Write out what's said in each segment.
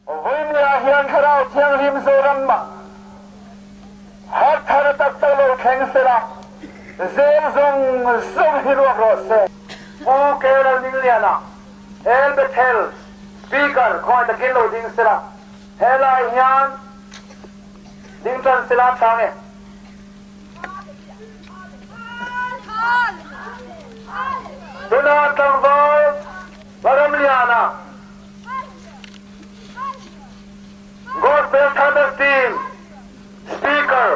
Vinh là hiền khara chiang lim zoran ma. Hát thara tak tak lo kheng sera. Zel zong zong hiru rose. O kera ningliana. El betel. Speaker khoi ta kilo ding sera. Hela hian. Ding tan sera tange. Tuna tangval. Varam liana. Gospel Thunder Team, Speaker.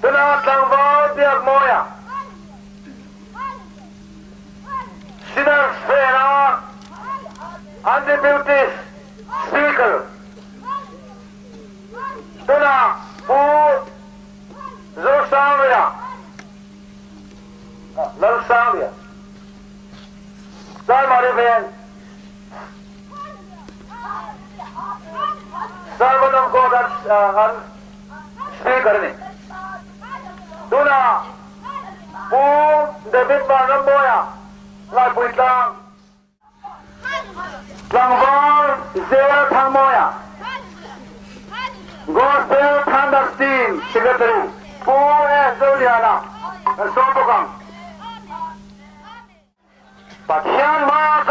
Tuna tangval biak moya. Sinner Sfera, Undisputed Speaker. Tuna Pu Zosanglia, Lalsanglia. Salmariven. Servant of God and speaker ni. Tuna Pu David Baramboya Lai Pui Tang Langval Zera Thangmoya Gospel Thunder Team Secretary Pu Zoliana Sopokang Pathian Ma